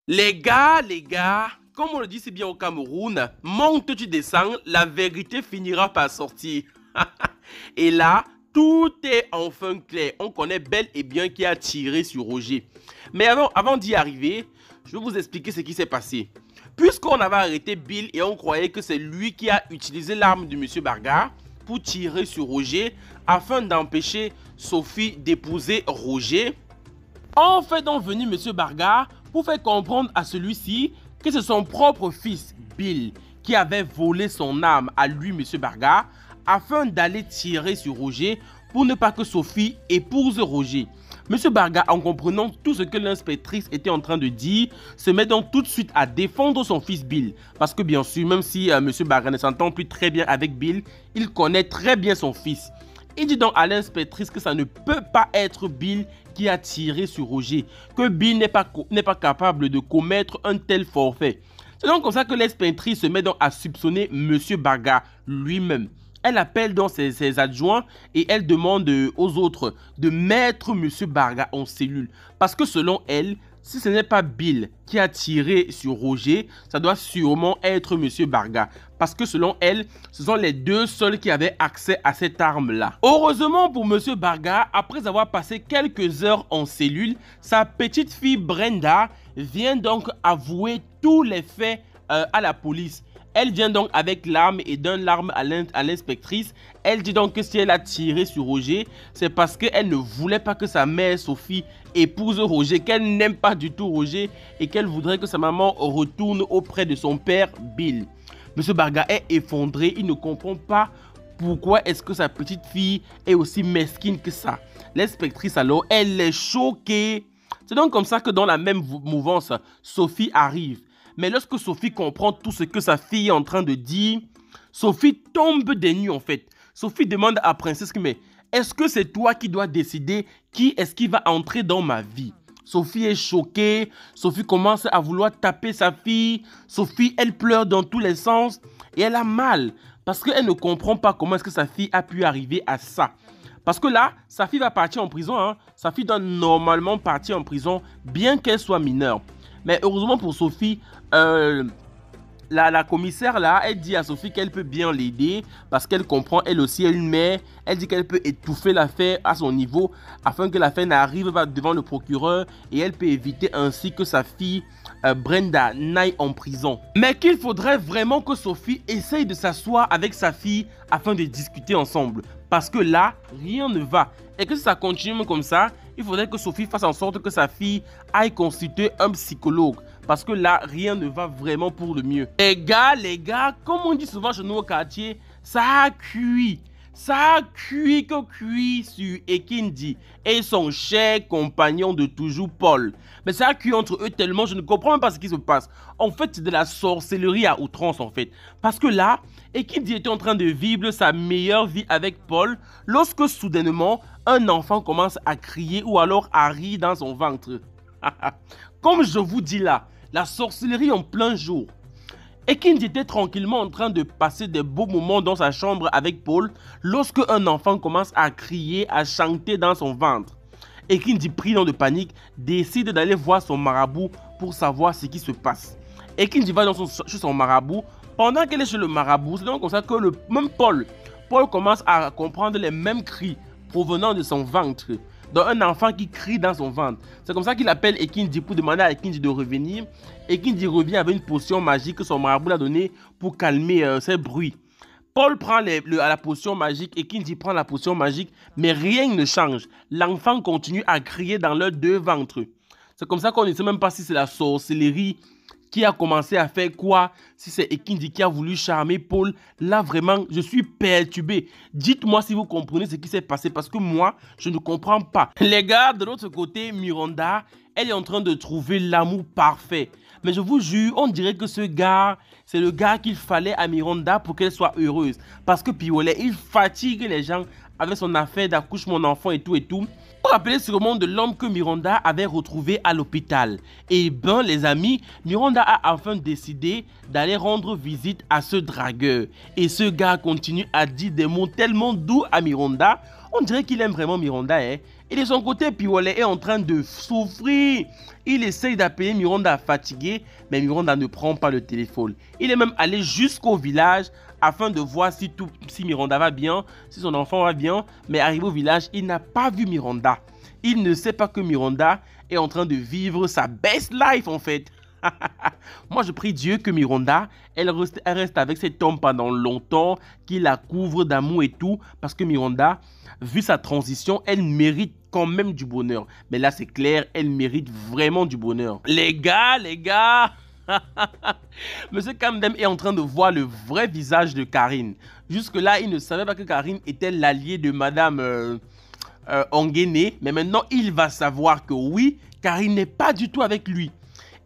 Les gars, comme on le dit si bien au Cameroun, monte tu descends, la vérité finira par sortir. Et là, tout est enfin clair. On connaît bel et bien qui a tiré sur Roger. Mais avant d'y arriver, je vais vous expliquer ce qui s'est passé. Puisqu'on avait arrêté Bill et on croyait que c'est lui qui a utilisé l'arme de M. Barga pour tirer sur Roger afin d'empêcher Sophie d'épouser Roger, on fait donc venir M. Barga pour faire comprendre à celui-ci que c'est son propre fils, Bill, qui avait volé son arme à lui, M. Barga, afin d'aller tirer sur Roger pour ne pas que Sophie épouse Roger. M. Barga, en comprenant tout ce que l'inspectrice était en train de dire, se met donc tout de suite à défendre son fils Bill. Parce que bien sûr, même si M. Barga ne s'entend plus très bien avec Bill, il connaît très bien son fils. Il dit donc à l'inspectrice que ça ne peut pas être Bill qui a tiré sur Roger, que Bill n'est pas capable de commettre un tel forfait. C'est donc comme ça que l'inspectrice se met donc à soupçonner M. Barga lui-même. Elle appelle donc ses adjoints et elle demande aux autres de mettre M. Barga en cellule. Parce que selon elle, si ce n'est pas Bill qui a tiré sur Roger, ça doit sûrement être M. Barga. Parce que selon elle, ce sont les deux seuls qui avaient accès à cette arme-là. Heureusement pour M. Barga, après avoir passé quelques heures en cellule, sa petite fille Brenda vient donc avouer tous les faits à la police. Elle vient donc avec l'arme et donne l'arme à l'inspectrice. Elle dit donc que si elle a tiré sur Roger, c'est parce qu'elle ne voulait pas que sa mère Sophie épouse Roger, qu'elle n'aime pas du tout Roger et qu'elle voudrait que sa maman retourne auprès de son père Bill. Monsieur Barga est effondré, il ne comprend pas pourquoi est-ce que sa petite fille est aussi mesquine que ça. L'inspectrice alors, elle est choquée. C'est donc comme ça que dans la même mouvance, Sophie arrive. Mais lorsque Sophie comprend tout ce que sa fille est en train de dire, Sophie tombe des nues en fait. Sophie demande à Princesse, mais est-ce que c'est toi qui dois décider qui est-ce qui va entrer dans ma vie? Sophie est choquée, Sophie commence à vouloir taper sa fille, Sophie elle pleure dans tous les sens et elle a mal parce qu'elle ne comprend pas comment est-ce que sa fille a pu arriver à ça. Parce que là, sa fille va partir en prison, hein. Sa fille doit normalement partir en prison bien qu'elle soit mineure. Mais heureusement pour Sophie, la commissaire là, elle dit à Sophie qu'elle peut bien l'aider parce qu'elle comprend, elle aussi est une mère. Elle dit qu'elle peut étouffer l'affaire à son niveau afin que l'affaire n'arrive pas devant le procureur et elle peut éviter ainsi que sa fille Brenda n'aille en prison. Mais qu'il faudrait vraiment que Sophie essaye de s'asseoir avec sa fille afin de discuter ensemble. Parce que là, rien ne va. Et que si ça continue comme ça, il faudrait que Sophie fasse en sorte que sa fille aille consulter un psychologue. Parce que là, rien ne va vraiment pour le mieux. Les gars, comme on dit souvent chez nous au quartier, ça a cuit. Ça a cuit que cuit sur Ekindi et son cher compagnon de toujours Paul. Mais ça a cuit entre eux tellement, je ne comprends même pas ce qui se passe. En fait, c'est de la sorcellerie à outrance en fait. Parce que là, Ekindi était en train de vivre sa meilleure vie avec Paul lorsque soudainement, un enfant commence à crier ou alors à rire dans son ventre. Comme je vous dis là, la sorcellerie en plein jour. Ekindi était tranquillement en train de passer des beaux moments dans sa chambre avec Paul lorsque un enfant commence à crier, à chanter dans son ventre. Ekindi, pris dans de panique, décide d'aller voir son marabout pour savoir ce qui se passe. Ekindi va chez son marabout. Pendant qu'elle est chez le marabout, c'est donc comme ça que même Paul commence à comprendre les mêmes cris provenant de son ventre. Donc un enfant qui crie dans son ventre. C'est comme ça qu'il appelle Ekindi pour demander à Ekindi de revenir. Ekindi revient avec une potion magique que son marabout l'a donnée pour calmer ses bruits. Paul prend la potion magique, Ekindi prend la potion magique, mais rien ne change. L'enfant continue à crier dans leurs deux ventres. C'est comme ça qu'on ne sait même pas si c'est la sorcellerie qui a commencé à faire quoi, si c'est Ekindi qui a voulu charmer Paul. Là vraiment, je suis perturbé. Dites-moi si vous comprenez ce qui s'est passé parce que moi, je ne comprends pas. Les gars, de l'autre côté, Miranda, elle est en train de trouver l'amour parfait. Mais je vous jure, on dirait que ce gars, c'est le gars qu'il fallait à Miranda pour qu'elle soit heureuse. Parce que Piolet, il fatigue les gens avec son affaire d'accouche mon enfant et tout et tout. Vous vous rappelez sûrement de l'homme que Miranda avait retrouvé à l'hôpital. Et ben les amis, Miranda a enfin décidé d'aller rendre visite à ce dragueur. Et ce gars continue à dire des mots tellement doux à Miranda. On dirait qu'il aime vraiment Miranda, hein. Et de son côté, Pirolet est en train de souffrir. Il essaye d'appeler Miranda fatiguée, mais Miranda ne prend pas le téléphone. Il est même allé jusqu'au village afin de voir si Miranda va bien, si son enfant va bien. Mais arrivé au village, il n'a pas vu Miranda. Il ne sait pas que Miranda est en train de vivre sa best life en fait. Moi, je prie Dieu que Miranda, elle reste avec cet homme pendant longtemps, qu'il la couvre d'amour et tout, parce que Miranda, vu sa transition, elle mérite quand même du bonheur. Mais là, c'est clair, elle mérite vraiment du bonheur. Les gars, Monsieur Kamdem est en train de voir le vrai visage de Karine. Jusque-là, il ne savait pas que Karine était l'alliée de Madame Onguéné, mais maintenant, il va savoir que oui, Karine n'est pas du tout avec lui.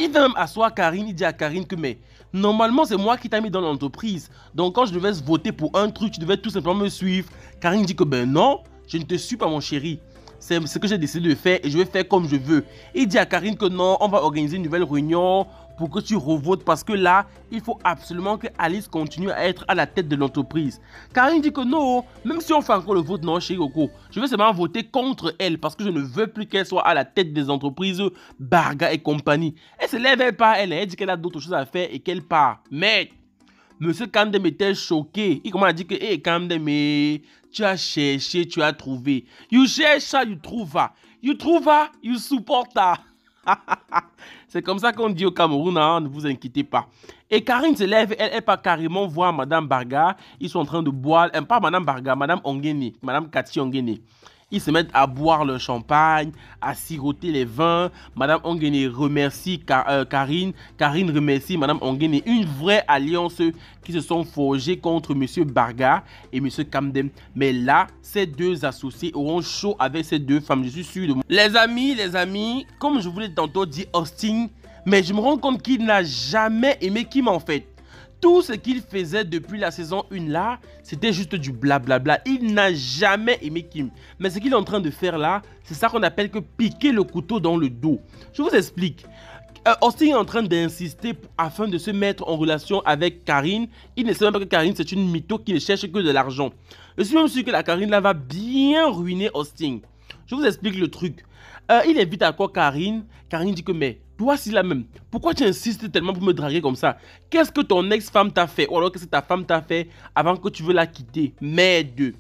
Il va même asseoir Karine, il dit à Karine que mais normalement c'est moi qui t'ai mis dans l'entreprise. Donc quand je devais voter pour un truc, tu devais tout simplement me suivre. Karine dit que ben non, je ne te suis pas mon chéri. C'est ce que j'ai décidé de faire et je vais faire comme je veux. Il dit à Karine que non, on va organiser une nouvelle réunion pour que tu revotes parce que là, il faut absolument que Alice continue à être à la tête de l'entreprise. Karine dit que non, même si on fait encore le vote, non, chéri Coco, je vais seulement voter contre elle parce que je ne veux plus qu'elle soit à la tête des entreprises Barga et compagnie. Elle se lève, elle part, elle dit qu'elle a d'autres choses à faire et qu'elle part. Mais Monsieur Kamdem était choqué. Il commence à dire que hey, Kamdem, tu as cherché, tu as trouvé. You cherche ça, you trouve. You trouve, you support. C'est comme ça qu'on dit au Cameroun, hein, ne vous inquiétez pas. Et Karine se lève, elle part carrément voir Madame Barga. Ils sont en train de boire, pas Madame Barga, Madame Onguéné, Madame Cathy Onguéné. Ils se mettent à boire le champagne, à siroter les vins. Madame Onguéné remercie Karine. Karine remercie Madame Onguéné. Une vraie alliance qui se sont forgées contre Monsieur Barga et Monsieur Kamdem. Mais là, ces deux associés auront chaud avec ces deux femmes. Je suis sûr de moi. Les amis, comme je vous l'ai tantôt dit, Austin, mais je me rends compte qu'il n'a jamais aimé Kim en fait. Tout ce qu'il faisait depuis la saison 1 là, c'était juste du blablabla. Il n'a jamais aimé Kim. Mais ce qu'il est en train de faire là, c'est ça qu'on appelle que piquer le couteau dans le dos. Je vous explique. Austin est en train d'insister afin de se mettre en relation avec Karine. Il ne sait même pas que Karine c'est une mytho qui ne cherche que de l'argent. Je suis même sûr que la Karine là va bien ruiner Austin. Je vous explique le truc. Il invite à quoi Karine? Karine dit que mais toi si la même, pourquoi tu insistes tellement pour me draguer comme ça? Qu'est-ce que ton ex-femme t'a fait? Ou alors qu'est-ce que ta femme t'a fait avant que tu veux la quitter? Merde.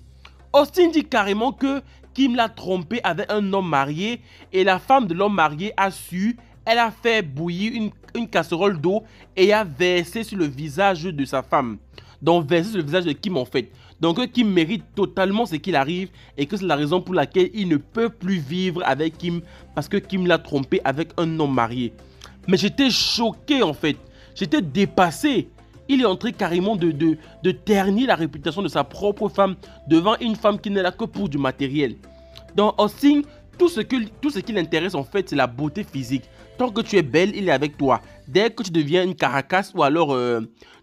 Austin dit carrément que Kim l'a trompé avec un homme marié et la femme de l'homme marié a su, elle a fait bouillir une casserole d'eau et a versé sur le visage de sa femme. Donc versé sur le visage de Kim en fait. Donc Kim mérite totalement ce qu'il arrive et que c'est la raison pour laquelle il ne peut plus vivre avec Kim parce que Kim l'a trompé avec un homme marié. Mais j'étais choqué en fait, j'étais dépassé. Il est en train carrément de ternir la réputation de sa propre femme devant une femme qui n'est là que pour du matériel. Dans Austin, tout ce qui l'intéresse en fait c'est la beauté physique. Tant que tu es belle, il est avec toi. Dès que tu deviens une caracasse ou alors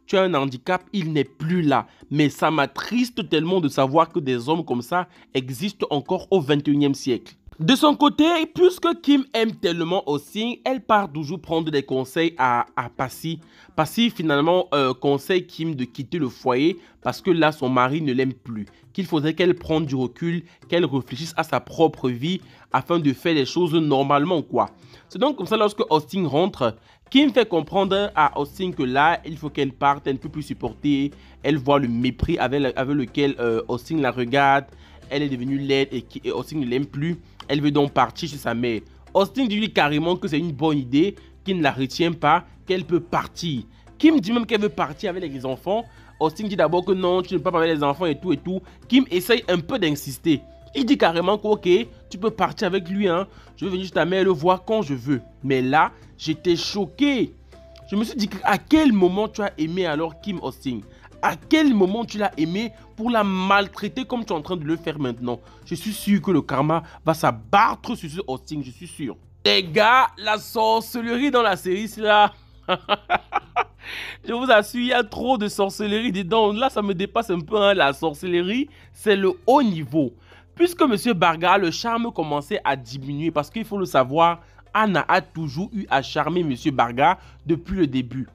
tu as un handicap, il n'est plus là. Mais ça m'attriste tellement de savoir que des hommes comme ça existent encore au 21e siècle. De son côté, puisque Kim aime tellement Austin, elle part toujours prendre des conseils à Passy. Passy finalement conseille Kim de quitter le foyer parce que là son mari ne l'aime plus. Qu'il faudrait qu'elle prenne du recul, qu'elle réfléchisse à sa propre vie afin de faire les choses normalement quoi. C'est donc comme ça lorsque Austin rentre, Kim fait comprendre à Austin que là il faut qu'elle parte, elle ne peut plus supporter. Elle voit le mépris avec lequel Austin la regarde. Elle est devenue laide et Austin ne l'aime plus. Elle veut donc partir chez sa mère. Austin dit lui carrément que c'est une bonne idée, qu'il ne la retient pas, qu'elle peut partir. Kim dit même qu'elle veut partir avec les enfants. Austin dit d'abord que non, tu ne peux pas parler des enfants et tout et tout. Kim essaye un peu d'insister. Il dit carrément que ok, tu peux partir avec lui, hein. Je veux venir chez ta mère le voir quand je veux. Mais là, j'étais choqué. Je me suis dit à quel moment tu as aimé alors Kim Austin? À quel moment tu l'as aimé pour la maltraiter comme tu es en train de le faire maintenant? Je suis sûr que le karma va s'abattre sur ce Austin, je suis sûr. Les gars, la sorcellerie dans la série, c'est là. Je vous assure, il y a trop de sorcellerie dedans. Là, ça me dépasse un peu, hein. La sorcellerie, c'est le haut niveau. Puisque M. Barga, le charme commençait à diminuer parce qu'il faut le savoir, Anna a toujours eu à charmer Monsieur Barga depuis le début.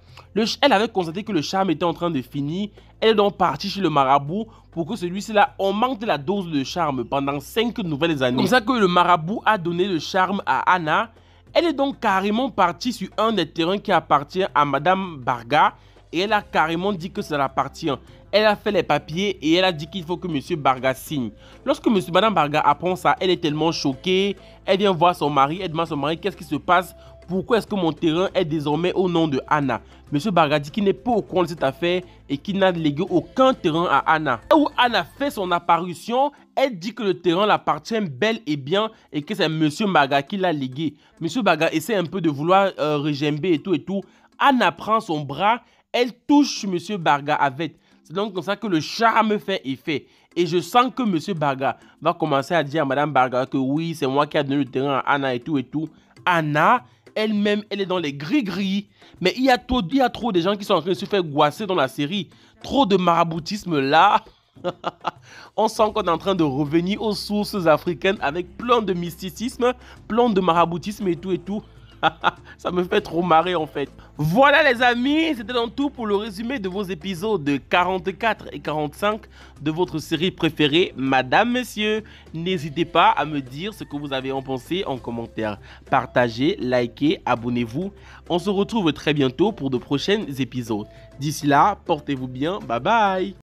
Elle avait constaté que le charme était en train de finir. Elle est donc partie chez le marabout pour que celui-ci-là augmente la dose de charme pendant 5 nouvelles années. C'est comme ça que le marabout a donné le charme à Anna. Elle est donc carrément partie sur un des terrains qui appartient à Madame Barga et elle a carrément dit que ça l'appartient. Elle a fait les papiers et elle a dit qu'il faut que Monsieur Barga signe. Lorsque Madame Barga apprend ça, elle est tellement choquée. Elle vient voir son mari, elle demande à son mari qu'est-ce qui se passe. Pourquoi est-ce que mon terrain est désormais au nom de Anna? Monsieur Barga dit qu'il n'est pas au courant de cette affaire et qu'il n'a légué aucun terrain à Anna. Là où Anna fait son apparition, elle dit que le terrain l'appartient bel et bien et que c'est Monsieur Barga qui l'a légué. Monsieur Barga essaie un peu de vouloir regimber et tout. Anna prend son bras, elle touche Monsieur Barga avec. C'est donc comme ça que le charme fait effet. Et je sens que Monsieur Barga va commencer à dire à Madame Barga que oui, c'est moi qui ai donné le terrain à Anna et tout. Anna, elle-même, elle est dans les gris-gris. Mais il y a trop de gens qui sont en train de se faire goisser dans la série. Trop de maraboutisme là. On sent qu'on est en train de revenir aux sources africaines avec plein de mysticisme, plein de maraboutisme et tout. Ça me fait trop marrer en fait. Voilà les amis, c'était donc tout pour le résumé de vos épisodes 44 et 45 de votre série préférée, Madame, Messieurs. N'hésitez pas à me dire ce que vous avez en pensé en commentaire. Partagez, likez, abonnez-vous. On se retrouve très bientôt pour de prochains épisodes. D'ici là, portez-vous bien. Bye bye.